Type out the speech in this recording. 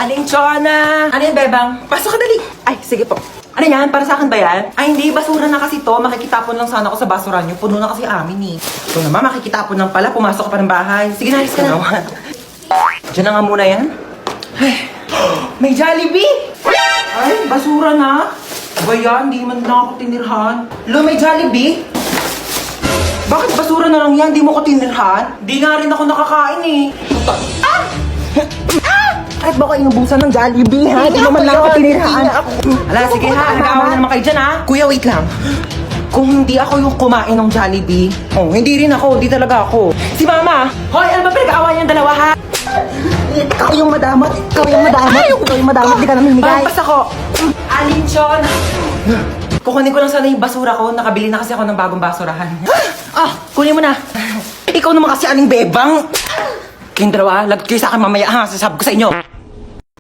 Aling Chona! Ano yan, Bebang? Pasok ka dali! Ay, sige po. Ano yan? Para sa akin ba yan? Ay, hindi. Basura na kasi to. Makikitapon lang sana ako sa basura nyo. Puno na kasi amin eh. Ito naman, makikitapon lang pala. Pumasok ka pa ng bahay. Sige na, alis ka na. Diyan na nga muna yan. Ay, may Jollibee! Ay, basura na. Ba yan? Hindi man lang ako tinirhan. Lo, may Jollibee? Bakit basura na lang yan? Di mo ko tinirhan? Di nga rin ako nakakain eh. Ah! Ah! Kahit ba ko inubusan ng Jollibee ha? Di mo man lang ako tinirhan. Ala, sige ha. Nag-aawa na naman kayo dyan ha. Kuya, wait lang. Kung hindi ako yung kumain ng Jollibee, hindi rin ako. Di talaga ako. Si Mama! Hoy, ano ba pinag-aawa niyang dalawa ha? Ikaw yung madamot. Ikaw yung madamot. Ikaw yung madamot. Di ka namin migay. Pampas ako. Alinchon! Kukunin ko lang sana yung basura ko. Nakabili na kasi ako ng bagong basurahan. Kunin mo na. Ikaw naman kasi aling bebang. Kayong dalawa, lagot kayo sa akin mamaya ha. Sasabi ko sa inyo.